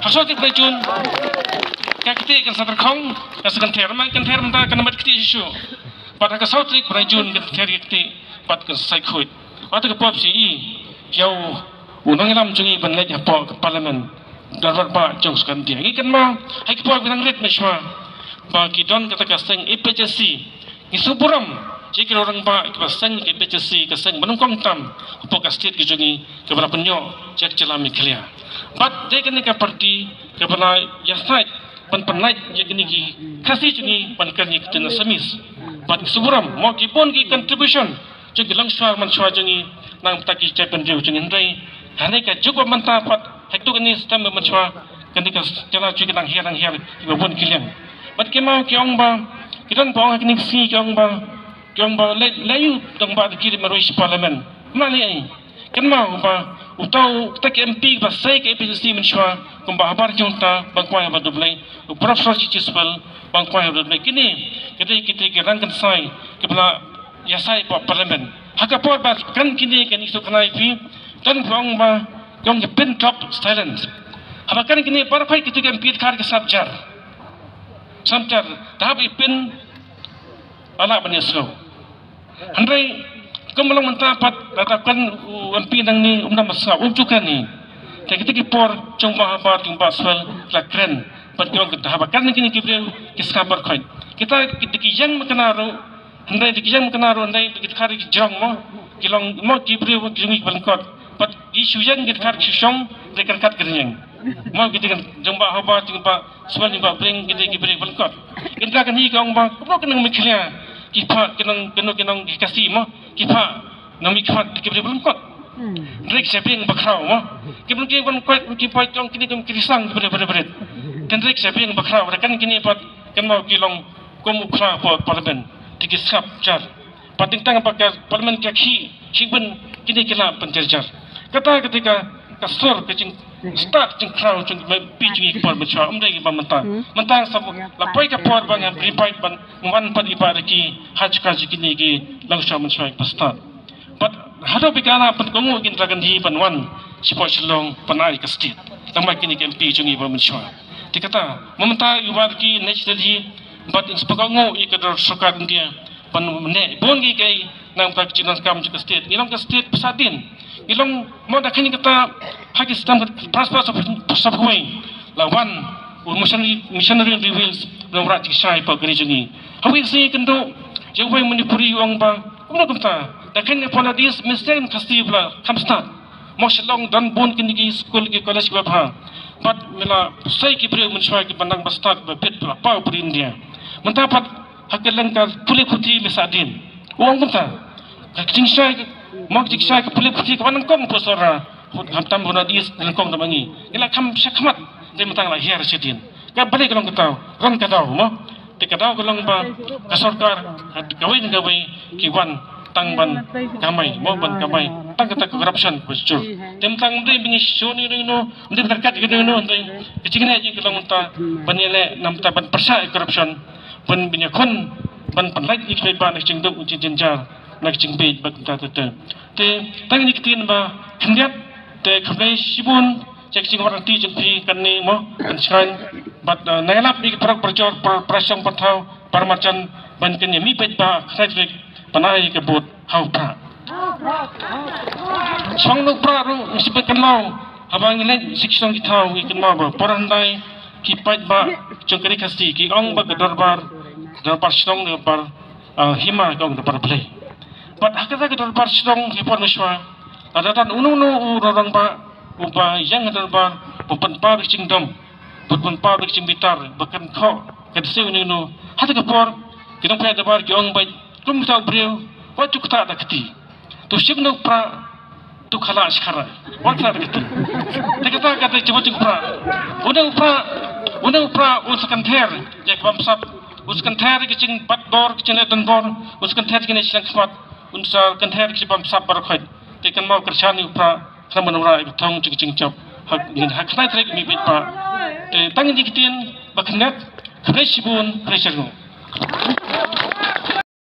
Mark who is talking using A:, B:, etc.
A: Hasil kita jun, kita kan sadar kong, kan ter mata kan mat kita isu. Pada ke South Lake berajun kan kita pada ke Saikut. Pada ke pop si jauh undang ilam jungi banlek apa ke parlimen dapat pak jauh sekan dia. Ini kan mah, hai ke pop bilang red mesma. Bagi don kata kaseng IPCC, isu buram. Jika orang pak kaseng IPCC kaseng menungkong tam, apa kastit kejungi kepada penyok cek celami kelia. But dia kena ke parti kepada yasait penait yang kini kasih jungi pankernya kena semis. But isu buram mau kipun ki contribution jungi langsung mansuah jungi nang taki cek penjauh jungi hendai. Hari ke juga mentapat hektu kini sistem mansuah kini ke jalan jungi nang hiar ibu pun kilian. But kemau kiong ba kita bawa kini si kiong ba layu dong ba kiri meruis parlimen mana ni kemau ba utau tak MP ba saya ke APC mensyua kumba habar junta bangkwai ba dublai profesor cispel bangkwai ba dublai kini kita rangkan sai kepala ya sai parlimen hakapor ba kan kini kan isu kanai pi dan bang ba yang pin top silent habakan kini para pai kita MP kar ke sabjar samcar tahap ipin ala beneslo handai kemelang mentapat datakan MP nang ni umna masa unjukan ni ketika por jumpa apa jumpa swel la kren pat kong tahap kan kini kibreu kiskabar khoy kita dikijang makanaro handai dikijang makanaro handai kita kari jong mo kilong mo kibreu jungi balkot pat isu yang kita kari song dekat kat kenyang mau kita kan jumpa apa jumpa swel jumpa bring kita kibreu balkot kita kan hi kong ba ko kan miklia kipa kenong kasih mo kipa nami kipa kibreu balkot Drake siaping bakrau mo kibun kipa jong kini kirisang berat dan Drake siaping bakrau kan kini pat kan mau kilong komukra parlimen dikiskap jar patintang pakai parlimen kaki hibun kini kena pencerjar kata ketika kasur kecing start cing crowd cing pijing ikpor bercua umdai iba mentang sabu lapai kapor bang yang beripai bang wan pat iba lagi haj kaji kini ki langsung mencuai pastat but hado bikana pat komu kin dragon hi panwan sipo silong panai ke state tambah kini ke MP cing iba mencuai dikata mementa iba lagi national hi but inspekangu ikador sokar dia pan mene bongi kai nang tak cinan kam ke state ngilang ke state pesadin ilong mo da kini kata haki sistem transport of way lawan missionary reveals no rat shai pa gari jungi hawi si kendo jawai manipuri wang ba kumno kumta da kini pola dis misten kastibla kamsta mo shalong dan bon kini ki school ki college ba ha pat mila sai ki bre munshwa ki bandang bastat ba pet pa puri india mendapat hakalan ka puli kuti mesadin wang kumta kacing shai mak jik shai puli kuti ka bandang kom posora hamtam honadis dan kong damangi ila kam syakmat dia mentang lah hiar sedin ka balik kalong ketau ron kadau mo te kadau kalong ba ka sarkar gawin kiwan tangban kamai mo ban kamai tang kata corruption postur temtang de bingi shoni no de berkat gitu no de kecingna ji kalong ta banile namta ban persa corruption ban binya kon ban panlait ikoi ba nak cingduk uci jenjar nak cingbe ba ta te tang ni kitin ba kendiat te khamle sibun cek sing orang ti jempi kan ni mo kan skan bat nailap ni perak perjor prasang pathau parmacan ban kan mi pet ba khaitrik panai ke bot hau pra song nuk pra ru mesti kan mau abang ni siksong kitau ikan mau ba porandai ki pat ba chongkari khasti ki ong ba darbar song darbar hima kong darbar play bat hakata ke darbar song hipor meswa ada tan unu orang ba upa yang darbar bukan par cingdom bukan par cing bitar bukan kho kedse unu hata ke por kita pa darbar ki ong ba tum ta breu wa tu kata da kiti tu sibno pra tu khala askara wa kata da kiti kata coba cing pra udah pra uskan ther jak bamsap uskan ther ke cing bat dor ke cing edan dor uskan ther ke cing khmat unsal kan ther ke bamsap bar khoi tekan mau kerjaan upra sama menurut tong cing cap hak kena trek mi pa tangan dikitin baknat fresh bun fresh